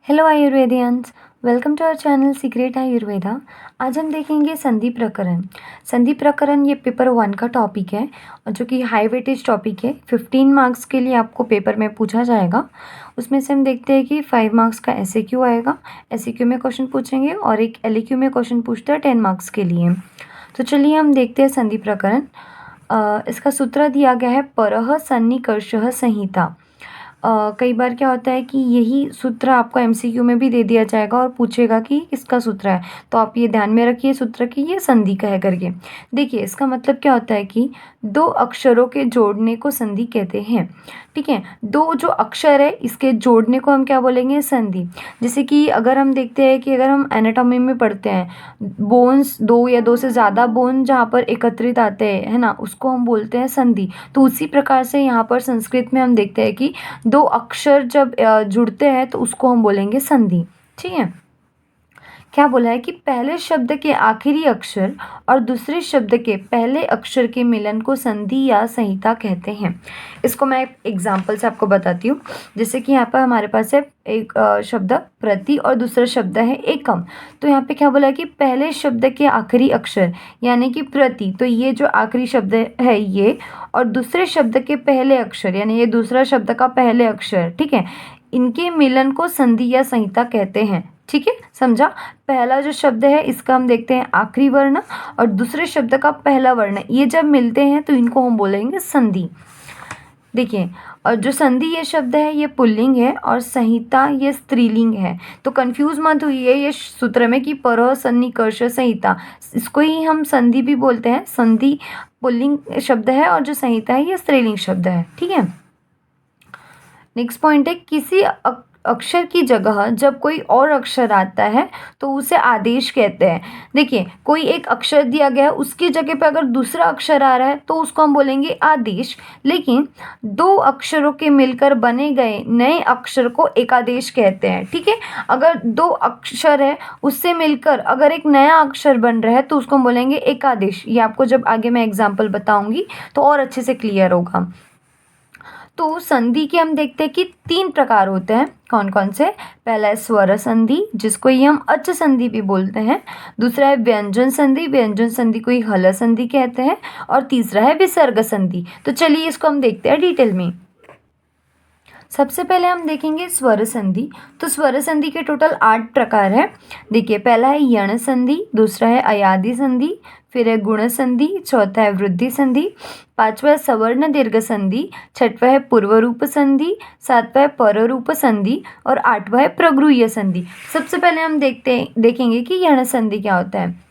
Hello Ayurvedians, welcome to our channel secret Ayurveda. आज हम देखेंगे संधि प्रकरण। संधि प्रकरण ये पेपर 1 का टॉपिक है जो कि हाई वेटेज टॉपिक है। 15 मार्क्स के लिए आपको पेपर में पूछा जाएगा। उसमें से हम देखते हैं कि 5 मार्क्स का एसएक्यू आएगा, एसएक्यू में क्वेश्चन पूछेंगे और एक एलएक्यू में क्वेश्चन पूछते हैं 10 मार्क्स के लिए। तो चलिए हम देखते हैं संधि प्रकरण। इसका सूत्र दिया गया है परः सन्निकर्षः संहिता। कई बार क्या होता है कि यही सूत्र आपको एमसीक्यू में भी दे दिया जाएगा और पूछेगा कि किसका सूत्र है, तो आप ये ध्यान में रखिए सूत्र की ये संधि का है करके। देखिए इसका मतलब क्या होता है कि दो अक्षरों के जोड़ने को संधि कहते हैं। ठीक है, दो जो अक्षर है इसके जोड़ने को हम क्या बोलेंगे, संधि। जैसे कि अगर हम देखते हैं कि अगर हम एनाटॉमी में पढ़ते हैं बोन्स, दो या दो से ज़्यादा बोन जहाँ पर एकत्रित आते हैं, है ना, उसको हम बोलते हैं संधि। तो उसी प्रकार से यहाँ पर संस्कृत में हम देखते हैं कि दो अक्षर जब जुड़ते हैं तो उसको हम बोलेंगे संधि। ठीक है, क्या बोला है कि पहले शब्द के आखिरी अक्षर और दूसरे शब्द के पहले अक्षर के मिलन को संधि या संहिता कहते हैं। इसको मैं एग्जाम्पल से आपको बताती हूँ। जैसे कि यहाँ पर हमारे पास है एक शब्द प्रति और दूसरा शब्द है एकम। तो यहाँ पे क्या बोला है कि पहले शब्द के आखिरी अक्षर यानी कि प्रति, तो ये जो आखिरी शब्द है ये, और दूसरे शब्द के पहले अक्षर यानी ये दूसरा शब्द का पहले अक्षर, ठीक है, इनके मिलन को संधि या संहिता कहते हैं। ठीक है, समझा। पहला जो शब्द है इसका हम देखते हैं आखिरी वर्ण और दूसरे शब्द का पहला वर्ण, ये जब मिलते हैं तो इनको हम बोलेंगे संधि। देखिए, और जो संधि ये शब्द है ये पुल्लिंग है और संहिता ये स्त्रीलिंग है। तो कंफ्यूज मत हुई ये सूत्र में कि परः सन्निकर्ष संहिता, इसको ही हम संधि भी बोलते हैं। संधि पुल्लिंग शब्द है और जो संहिता है ये स्त्रीलिंग शब्द है। ठीक है, नेक्स्ट पॉइंट है किसी अक्षर की जगह जब कोई और अक्षर आता है तो उसे आदेश कहते हैं। देखिए, कोई एक अक्षर दिया गया है उसकी जगह पे अगर दूसरा अक्षर आ रहा है तो उसको हम बोलेंगे आदेश, लेकिन दो अक्षरों के मिलकर बने गए नए अक्षर को एकादेश कहते हैं। ठीक है, अगर दो अक्षर है उससे मिलकर अगर एक नया अक्षर बन रहा है तो उसको हम बोलेंगे एकादेश। ये आपको जब आगे मैं एग्जाम्पल बताऊंगी तो और अच्छे से क्लियर होगा। तो संधि के हम देखते हैं कि 3 प्रकार होते हैं। कौन कौन से? पहला है स्वर संधि, जिसको ही हम अच संधि भी बोलते हैं। दूसरा है व्यंजन संधि, व्यंजन संधि को ही हल संधि कहते हैं। और तीसरा है विसर्ग संधि। तो चलिए इसको हम देखते हैं डिटेल में। सबसे पहले हम देखेंगे स्वर संधि। तो स्वर संधि के टोटल 8 प्रकार है। देखिए, पहला है यण संधि, दूसरा है अयादि संधि, फिर है गुण संधि, चौथा है वृद्धि संधि, पांचवा है सवर्ण दीर्घ संधि, छठवा है पूर्व रूप संधि, सातवा है पर रूप संधि और आठवा है प्रगृह्य संधि। सबसे पहले हम देखेंगे कि यण संधि क्या होता है।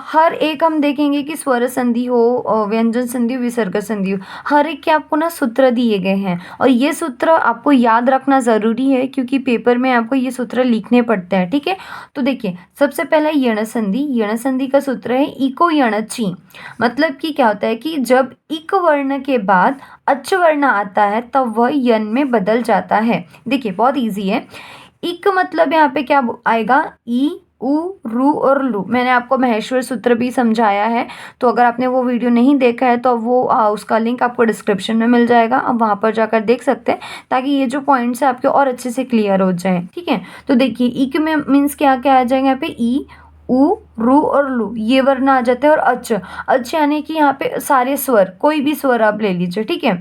हर एक हम देखेंगे कि स्वर संधि हो, व्यंजन संधि हो, विसर्ग संधि हो, हर एक के आपको ना सूत्र दिए गए हैं और ये सूत्र आपको याद रखना ज़रूरी है क्योंकि पेपर में आपको ये सूत्र लिखने पड़ते हैं। ठीक है, तो देखिए सबसे पहला यण संधि। यण संधि का सूत्र है इको यणचि। मतलब कि क्या होता है कि जब इक वर्ण के बाद अच वर्ण आता है तब वह यन में बदल जाता है। देखिए बहुत ईजी है। इक मतलब यहाँ पे क्या आएगा, ई, उ, रु और लु। मैंने आपको महेश्वर सूत्र भी समझाया है, तो अगर आपने वो वीडियो नहीं देखा है तो वो उसका लिंक आपको डिस्क्रिप्शन में मिल जाएगा, आप वहाँ पर जाकर देख सकते हैं ताकि ये जो पॉइंट्स है आपके और अच्छे से क्लियर हो जाए। ठीक है, तो देखिए ई में मीन्स क्या क्या आ जाएंगे यहाँ पे, ई, उ, रु और लु, ये वर्ण आ जाते हैं। और अच, अच यानी कि यहाँ पे सारे स्वर, कोई भी स्वर आप ले लीजिए। ठीक है,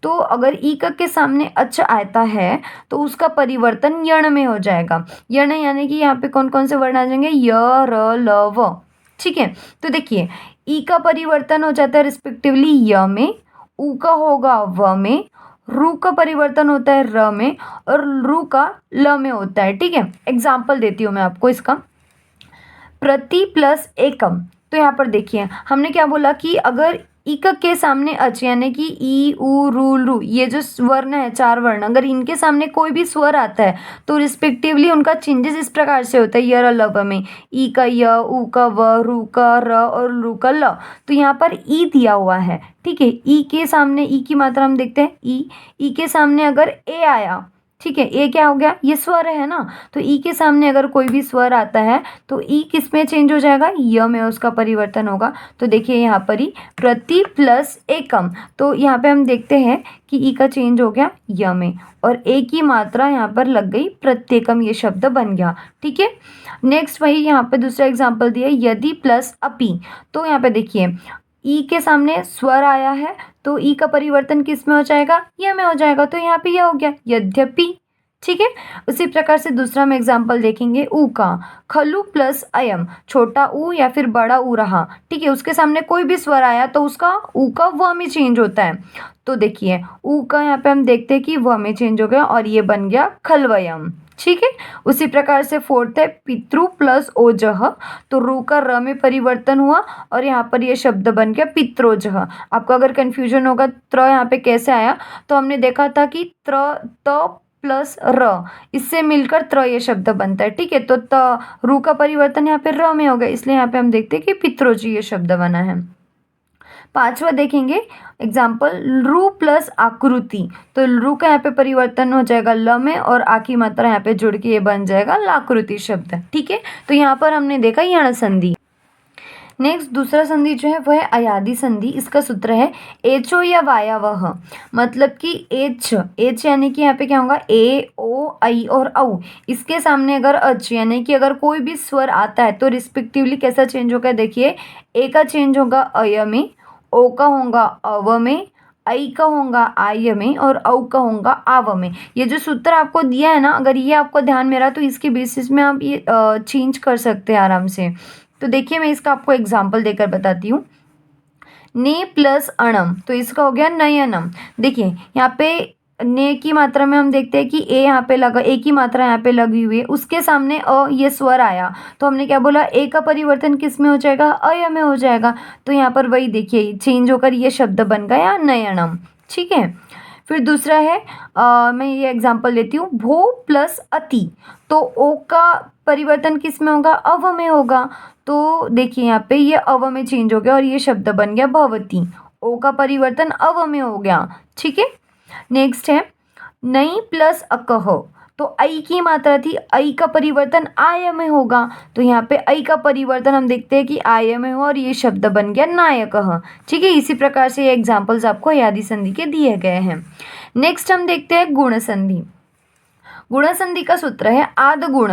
तो अगर ई के सामने अच आता है तो उसका परिवर्तन यण में हो जाएगा। यण यानी कि यहाँ पे कौन कौन से वर्ण आ जाएंगे, य, र, ल, व। ठीक है, तो देखिए ई का परिवर्तन हो जाता है रिस्पेक्टिवली य में, उ का होगा व में, रु का परिवर्तन होता है र में और रु का ल में होता है। ठीक है, एग्जाम्पल देती हूँ मैं आपको इसका। प्रति प्लस एकम, तो यहाँ पर देखिए हमने क्या बोला कि अगर इक के सामने अच यानी कि ई, उ, रु, लु, ये जो वर्ण है 4 वर्ण, अगर इनके सामने कोई भी स्वर आता है तो रिस्पेक्टिवली उनका चेंजेस इस प्रकार से होता है य, र, ल, व में। ई का य, उ का व, रु का र और लु का ल। तो यहाँ पर ई दिया हुआ है। ठीक है, ई के सामने, ई की मात्रा हम देखते हैं, ई के सामने अगर ए आया ठीक है, ए क्या हो गया, ये स्वर है ना, तो ई के सामने अगर कोई भी स्वर आता है तो ई किस में चेंज हो जाएगा, य में उसका परिवर्तन होगा। तो देखिए यहाँ पर ही प्रति प्लस एकम, तो यहाँ पे हम देखते हैं कि ई का चेंज हो गया य में, और ए की मात्रा यहाँ पर लग गई प्रत्येकम, ये शब्द बन गया। ठीक है, नेक्स्ट वही यहाँ पे दूसरा एग्जाम्पल दिया, यदि प्लस अपि। तो यहाँ पे देखिए ई के सामने स्वर आया है तो ई का परिवर्तन किस में हो जाएगा, य में हो जाएगा, तो यहाँ पे यह हो गया यद्यपि। ठीक है, उसी प्रकार से दूसरा हम एग्जाम्पल देखेंगे ऊ का, खलु प्लस अयम, छोटा ऊ या फिर बड़ा ऊ रहा, ठीक है, उसके सामने कोई भी स्वर आया तो उसका ऊ का व में चेंज होता है। तो देखिए ऊ का यहाँ पे हम देखते हैं कि व में चेंज हो गया और ये बन गया खलवयम। ठीक है, उसी प्रकार से फोर्थ है पितृ प्लस ओजह, तो रू का र में परिवर्तन हुआ और यहाँ पर ये शब्द बन गया पित्रोजह। आपको अगर कंफ्यूजन होगा त्र यहाँ पे कैसे आया, तो हमने देखा था कि त्र त प्लस र, इससे मिलकर त्र ये शब्द बनता है। ठीक है, तो त रू का परिवर्तन यहाँ पे र में हो गया, इसलिए यहाँ पे हम देखते हैं कि पित्रोजी ये शब्द बना है। पांचवा देखेंगे एग्जाम्पल रू प्लस आकृति, तो रू का यहाँ पे परिवर्तन हो जाएगा ल में और आ की मात्रा यहाँ पे जुड़ के ये बन जाएगा लाकृति शब्द। ठीक है, तो यहाँ पर हमने देखा यण संधि। नेक्स्ट दूसरा संधि जो है वह है अयादि संधि। इसका सूत्र है एचो या वायावह, मतलब कि एच यानी कि यहाँ पे क्या होगा, ए ओ आई और औ, इसके सामने अगर अच यानी कि अगर कोई भी स्वर आता है तो रिस्पेक्टिवली कैसा चेंज होगा, देखिए ए का चेंज होगा अय में, ओ का होगा अव में, आई का होगा आय में और औ का होगा आव में। ये जो सूत्र आपको दिया है ना, अगर ये आपको ध्यान में रहा तो इसके बेसिस में आप ये चेंज कर सकते हैं आराम से। तो देखिए मैं इसका आपको एग्जाम्पल देकर बताती हूँ। ने प्लस अणम, तो इसका हो गया नयनम। देखिए यहाँ पे ने की मात्रा में हम देखते हैं कि ए यहाँ पे लगा, ए की मात्रा यहाँ पे लगी हुई है, उसके सामने अ ये स्वर आया तो हमने क्या बोला, ए का परिवर्तन किस में हो जाएगा, अय में हो जाएगा। तो यहाँ पर वही देखिए चेंज होकर ये शब्द बन गया नयनम। ठीक है, फिर दूसरा है मैं ये एग्जांपल लेती हूँ, भो प्लस अति, तो ओ का परिवर्तन किस में होगा, अव में होगा। तो देखिए यहाँ पे ये अव में चेंज हो गया और ये शब्द बन गया भवती, ओ का परिवर्तन अव में हो गया। ठीक है, नेक्स्ट है नई प्लस अकह, तो आई की मात्रा थी, आई का परिवर्तन आय में होगा, तो यहाँ पे आई का परिवर्तन हम देखते हैं कि आय में हो और ये शब्द बन गया नायकः। ठीक है, इसी प्रकार से ये एग्जाम्पल्स आपको अयादि संधि के दिए गए हैं। नेक्स्ट हम देखते हैं गुण संधि। गुण संधि का सूत्र है आद गुण,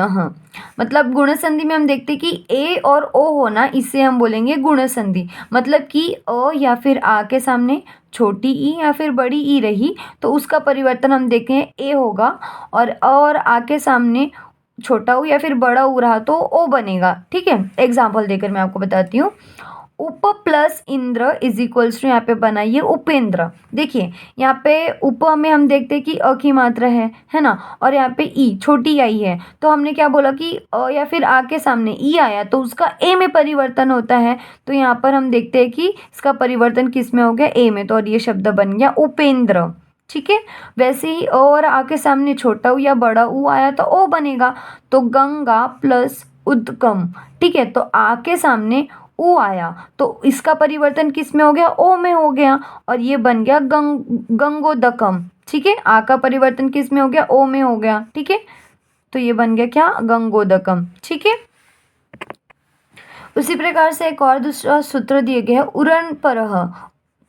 मतलब गुण संधि में हम देखते हैं कि ए और ओ होना, इससे हम बोलेंगे गुण संधि। मतलब कि अ या फिर आ के सामने छोटी ई या फिर बड़ी ई रही तो उसका परिवर्तन हम देखें ए होगा, और अ और आ के सामने छोटा ऊ या फिर बड़ा ऊ रहा तो ओ बनेगा। ठीक है, एग्जाम्पल देकर मैं आपको बताती हूँ। उप plus Indra is equals to यहाँ पे बनाइए उपेंद्र। देखिए यहाँ पे उप में हम देखते हैं कि अ की मात्रा है ना, और यहाँ पे ई छोटी आई है, तो हमने क्या बोला कि अ या फिर आ के सामने ई आया तो उसका ए में परिवर्तन होता है। तो यहाँ पर हम देखते हैं कि इसका परिवर्तन किस में हो गया, ए में, तो और ये शब्द बन गया उपेंद्र। ठीक है, वैसे ही अ और आ के सामने छोटा ऊ या बड़ा ऊ आया तो ओ बनेगा, तो गंगा प्लस उद्गम। ठीक है, तो आ के सामने ऊ आया तो इसका परिवर्तन किस में हो गया, ओ में हो गया, और ये बन गया गंगोदकम। ठीक है, आ का परिवर्तन किस में हो गया, ओ में हो गया। ठीक है, तो ये बन गया क्या, गंगोदकम। ठीक है, उसी प्रकार से एक और दूसरा सूत्र दिए गए है उरण परह।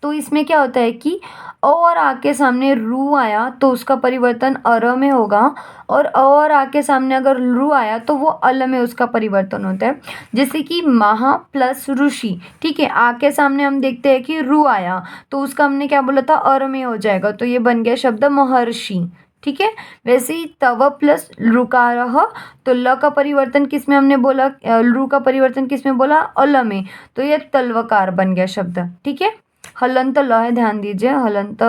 तो इसमें क्या होता है कि अ और आ के सामने रू आया तो उसका परिवर्तन अर में होगा, और अ और आ के सामने अगर रू आया तो वो अल में उसका परिवर्तन होता है। जैसे कि महा प्लस ऋषि, ठीक है, आ के सामने हम देखते हैं कि रू आया तो उसका हमने क्या बोला था, अर में हो जाएगा, तो ये बन गया शब्द महर्षि। ठीक है, वैसे ही तव प्लस लुकारह, तो ल का परिवर्तन किस में हमने बोला, लू का परिवर्तन किस में बोला, अल में, तो ये तल्वकार बन गया शब्द। ठीक है, हलंत ल है, ध्यान दीजिए, हलंत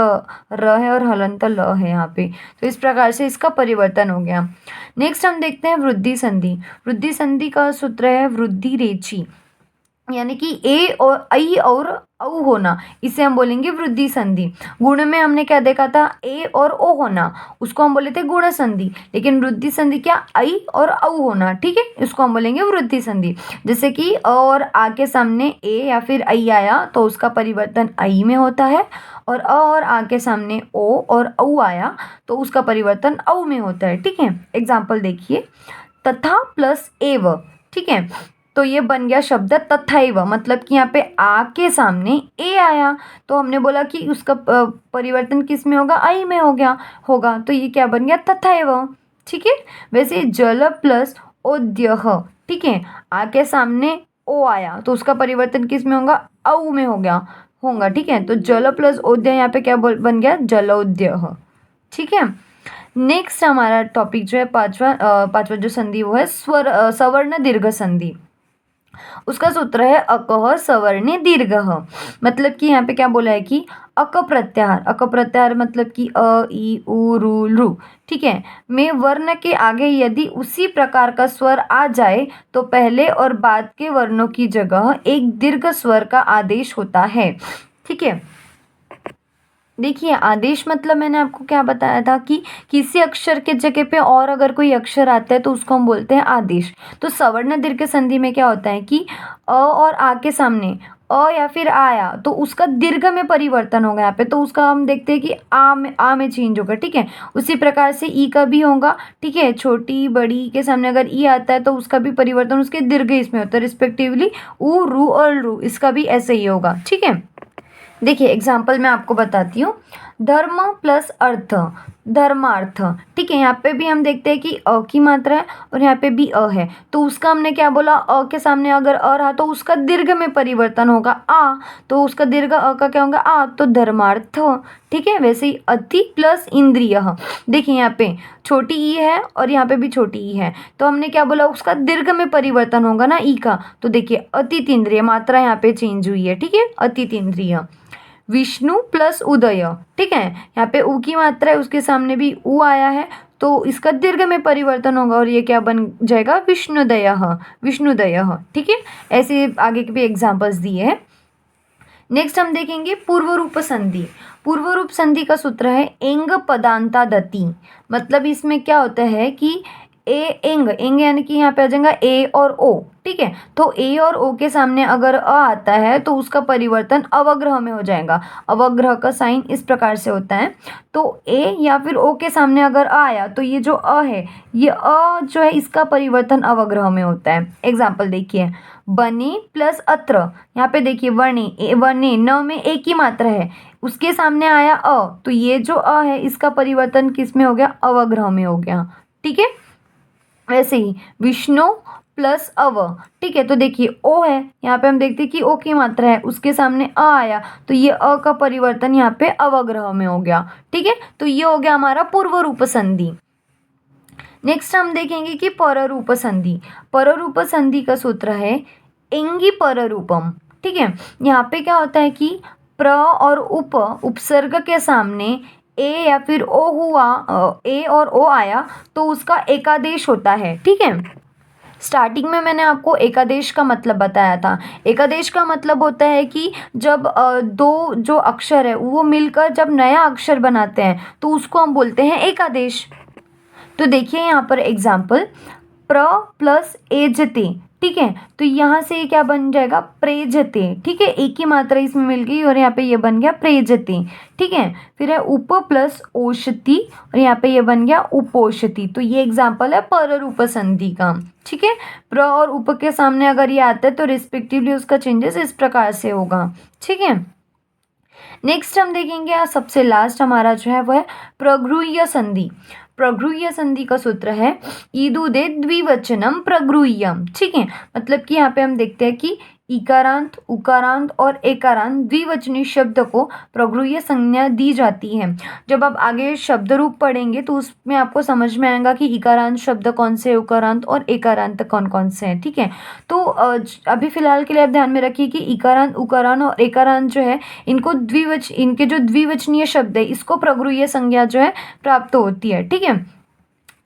र है और हलंत ल है यहाँ पे, तो इस प्रकार से इसका परिवर्तन हो गया। नेक्स्ट हम देखते हैं वृद्धि संधि। वृद्धि संधि का सूत्र है वृद्धि रेची। यानी कि ए और ऐ और औ होना, इसे हम बोलेंगे वृद्धि संधि। गुण में हमने क्या देखा था, ए और ओ होना, उसको हम बोले थे गुण संधि। लेकिन वृद्धि संधि क्या, ऐ और औ होना, ठीक है, इसको हम बोलेंगे वृद्धि संधि। जैसे कि अ और आ के सामने ए या फिर ऐ आया तो उसका परिवर्तन ऐ में होता है, और अ और आ के सामने ओ और औ आया तो उसका परिवर्तन औ में होता है, ठीक है। एग्जाम्पल देखिए, तथा प्लस एव, ठीक है, तो ये बन गया शब्द तथैव, मतलब कि यहाँ पे आ के सामने ए आया तो हमने बोला कि उसका परिवर्तन किस में होगा, ऐ में हो गया होगा, तो ये क्या बन गया, तथैव, ठीक है। वैसे जल प्लस ओद्यः, ठीक है, आ के सामने ओ आया तो उसका परिवर्तन किस में होगा, औ में हो गया होगा, ठीक है। तो जल प्लस ओद्य यहाँ पे क्या बन गया, जलोद्यः, ठीक है। नेक्स्ट हमारा टॉपिक जो है पांचवा जो संधि वो है सवर्ण दीर्घ संधि। उसका सूत्र है अकः सवर्णे दीर्घः। मतलब कि यहाँ पे क्या बोला है कि अक प्रत्याहार मतलब कि अ ई उ रू लू, ठीक है, में वर्ण के आगे यदि उसी प्रकार का स्वर आ जाए तो पहले और बाद के वर्णों की जगह एक दीर्घ स्वर का आदेश होता है, ठीक है। देखिए, आदेश मतलब मैंने आपको क्या बताया था कि किसी अक्षर के जगह पे और अगर कोई अक्षर आता है तो उसको हम बोलते हैं आदेश। तो सवर्ण दीर्घ संधि में क्या होता है कि अ और आ के सामने अ या फिर आया तो उसका दीर्घ में परिवर्तन होगा यहाँ पे, तो उसका हम देखते हैं कि आ में चेंज होगा, ठीक है। उसी प्रकार से ई का भी होगा, ठीक है, छोटी बड़ी के सामने अगर ई आता है तो उसका भी परिवर्तन उसके दीर्घ इसमें होता है, रिस्पेक्टिवली उ रू और रू, इसका भी ऐसे ही होगा, ठीक है। देखिए, एग्जाम्पल मैं आपको बताती हूँ, धर्म प्लस अर्थ, धर्मार्थ, ठीक है। यहाँ पे भी हम देखते हैं कि अ की मात्रा है और यहाँ पे भी अ है, तो उसका हमने क्या बोला, अ के सामने अगर अ रहा तो उसका दीर्घ में परिवर्तन होगा आ, तो उसका दीर्घ अ का क्या होगा, आ, तो धर्मार्थ, ठीक है। वैसे ही अति प्लस इंद्रिय, देखिए यहाँ पे छोटी ई है और यहाँ पे भी छोटी ई है, तो हमने क्या बोला, उसका दीर्घ में परिवर्तन होगा ना ई का, तो देखिए अतित इंद्रिय, मात्रा यहाँ पे चेंज हुई है, ठीक है, अतित इंद्रिय। विष्णु प्लस उदय, ठीक है, यहाँ पे उ की मात्रा है, उसके सामने भी उ आया है तो इसका दीर्घ में परिवर्तन होगा और ये क्या बन जाएगा, विष्णुदय, ठीक है। ऐसे आगे के भी एग्जाम्पल्स दिए हैं। नेक्स्ट हम देखेंगे पूर्व रूप संधि। पूर्व रूप संधि का सूत्र है एंग पदांतादति। मतलब इसमें क्या होता है कि एंग यानी कि यहाँ पे आ जाएगा ए और ओ, ठीक है। तो ए और ओ के सामने अगर अ आता है तो उसका परिवर्तन अवग्रह में हो जाएगा। अवग्रह का साइन इस प्रकार से होता है, तो ए या फिर ओ के सामने अगर अ आया तो ये जो अ है, ये अ जो है इसका परिवर्तन अवग्रह में होता है। एग्जाम्पल देखिए, बने प्लस अत्र, यहाँ पे देखिए वर्णे न में एक ही मात्रा है, उसके सामने आया अ, तो ये जो अ है इसका परिवर्तन किस में हो गया, अवग्रह में हो गया, ठीक है। वैसे ही विष्णु प्लस अव, ठीक है, तो देखिए ओ है, यहाँ पे हम देखते हैं कि ओ की मात्रा है, उसके सामने अ आया तो ये अ का परिवर्तन यहाँ पे अवग्रह में हो गया, ठीक है। तो ये हो गया हमारा पूर्व रूप संधि। नेक्स्ट हम देखेंगे कि पररूप संधि। पररूप संधि का सूत्र है एंगी पररूपम, ठीक है। यहाँ पे क्या होता है कि प्र और उपसर्ग के सामने ए या फिर ओ हुआ, ए और ओ आया तो उसका एकादेश होता है, ठीक है। स्टार्टिंग में मैंने आपको एकादेश का मतलब बताया था। एकादेश का मतलब होता है कि जब दो जो अक्षर है वो मिलकर जब नया अक्षर बनाते हैं तो उसको हम बोलते हैं एकादेश। तो देखिए यहाँ पर एग्जाम्पल, प्र प्लस एजते, ठीक है, तो यहाँ से ये क्या बन जाएगा, प्रेजते, ठीक है, एक ही मात्रा इसमें मिल गई और यहाँ पे ये बन गया प्रेजते, ठीक है। फिर है उप प्लस ओषति और यहाँ पे ये बन गया उपोषति। तो ये एग्जाम्पल है पर रूप संधि का, ठीक है। प्र और उप के सामने अगर ये आता है तो रिस्पेक्टिवली उसका चेंजेस इस प्रकार से होगा, ठीक है। नेक्स्ट हम देखेंगे, सबसे लास्ट हमारा जो है वो है प्रगृह्य संधि। प्रगृह्य संधि का सूत्र है ईदुदे द्विवचनम प्रगृह्यम, ठीक है। मतलब कि यहाँ पे हम देखते हैं कि इकारांत उकारांत और एकारांत द्विवचनी शब्द को प्रगृह्य संज्ञा दी जाती है। जब आप आगे शब्द रूप पढ़ेंगे तो उसमें आपको समझ में आएगा कि इकारांत शब्द कौन से, उकारांत और एकारांत कौन कौन से हैं, ठीक है। तो अभी फिलहाल के लिए आप ध्यान में रखिए कि इकारांत उकारांत और एकारांत जो है इनके जो द्विवचनीय शब्द है इसको प्रगृह्य संज्ञा जो है प्राप्त होती है, ठीक है।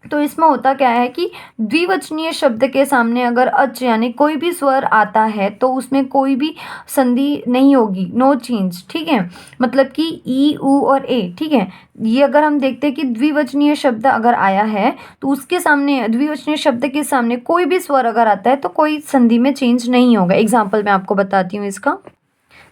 तो इसमें होता क्या है कि द्विवचनीय शब्द के सामने अगर अच यानी कोई भी स्वर आता है तो उसमें कोई भी संधि नहीं होगी, नो चेंज, ठीक है। मतलब कि ई, ऊ और ए, ठीक है। ये अगर हम देखते हैं कि द्विवचनीय शब्द अगर आया है तो उसके सामने, द्विवचनीय शब्द के सामने कोई भी स्वर अगर आता है तो कोई संधि में चेंज नहीं होगा। एग्जाम्पल मैं आपको बताती हूँ इसका।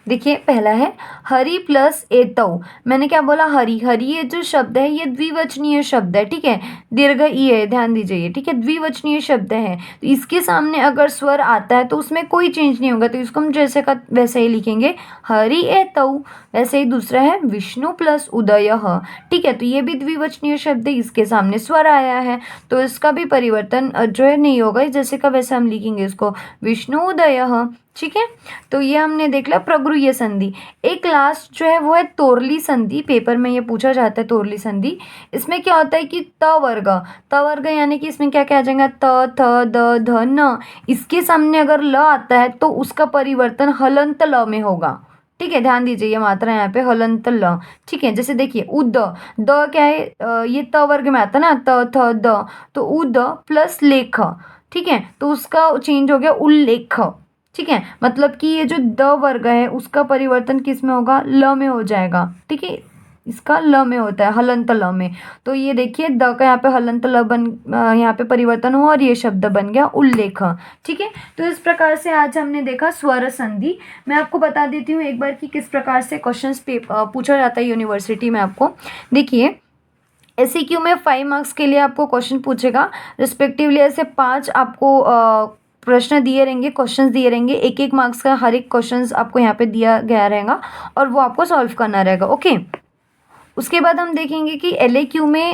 देखिए पहला है हरि प्लस एतौ। मैंने क्या बोला, हरि। हरि ये जो शब्द है ये द्विवचनीय शब्द है, ठीक है। दीर्घ ई है, ध्यान दीजिए, ठीक है। द्विवचनीय शब्द है तो इसके सामने अगर स्वर आता है तो उसमें कोई चेंज नहीं होगा, तो इसको हम जैसे का वैसे ही लिखेंगे, हरि एतौ। वैसे ही दूसरा है विष्णु प्लस उदयः, ठीक है। तो ये भी द्विवचनीय शब्द है, इसके सामने स्वर आया है तो इसका भी परिवर्तन जो है नहीं होगा, जैसे का वैसे हम लिखेंगे इसको, विष्णु उदयः, ठीक है। तो ये हमने देख लिया प्रगृह्य संधि। एक लास्ट जो है वो है तोरली संधि। पेपर में ये पूछा जाता है तोरली संधि। इसमें क्या होता है कि त वर्ग यानी कि इसमें क्या क्या आ जाएगा, त, थ, द, ध, न। इसके सामने अगर ल आता है तो उसका परिवर्तन हलंत ल में होगा, ठीक है। ध्यान दीजिए ये मात्रा यहाँ पे हलंत ल, ठीक है। जैसे देखिए उद, द क्या है, ये त वर्ग में आता है ना, त, थ, द, तो उद प्लस लेख, ठीक है। तो उसका चेंज हो गया उल्लेख, ठीक है। मतलब कि ये जो द वर्ग है उसका परिवर्तन किस में होगा, ल में हो जाएगा, ठीक है। इसका ल में होता है, हलंत ल में। तो ये देखिए द का यहाँ पे हलंत ल यहाँ पे परिवर्तन हुआ और ये शब्द बन गया उल्लेख, ठीक है। तो इस प्रकार से आज हमने देखा स्वर संधि। मैं आपको बता देती हूँ एक बार कि किस प्रकार से क्वेश्चंस पूछा जाता है यूनिवर्सिटी में आपको। देखिए SEQ में 5 मार्क्स के लिए आपको क्वेश्चन पूछेगा, रिस्पेक्टिवली ऐसे 5 आपको प्रश्न दिए रहेंगे, क्वेश्चंस दिए रहेंगे। 1-1 मार्क्स का हर एक क्वेश्चंस आपको यहाँ पे दिया गया रहेगा और वो आपको सॉल्व करना रहेगा, ओके। उसके बाद हम देखेंगे कि LAQ में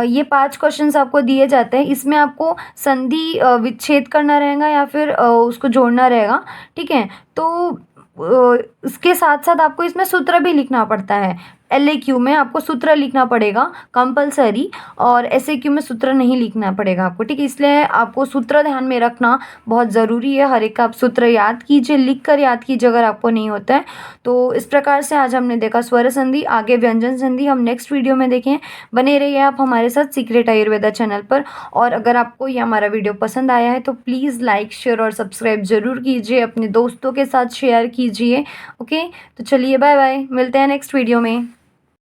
ये 5 क्वेश्चंस आपको दिए जाते हैं। इसमें आपको संधि विच्छेद करना रहेगा या फिर उसको जोड़ना रहेगा, ठीक है। तो इसके साथ साथ आपको इसमें सूत्र भी लिखना पड़ता है। LAQ में आपको सूत्र लिखना पड़ेगा कंपलसरी, और SAQ में सूत्र नहीं लिखना पड़ेगा आपको, ठीक है। इसलिए आपको सूत्र ध्यान में रखना बहुत ज़रूरी है। हर एक का आप सूत्र याद कीजिए, लिख कर याद कीजिए अगर आपको नहीं होता है तो। इस प्रकार से आज हमने देखा स्वर संधि। आगे व्यंजन संधि हम नेक्स्ट वीडियो में देखें। बने रहिए आप हमारे साथ सीक्रेट आयुर्वेदा चैनल पर। और अगर आपको ये हमारा वीडियो पसंद आया है तो प्लीज़ लाइक, शेयर और सब्सक्राइब ज़रूर कीजिए, अपने दोस्तों के साथ शेयर कीजिए, ओके। तो चलिए बाय बाय, मिलते हैं नेक्स्ट वीडियो में।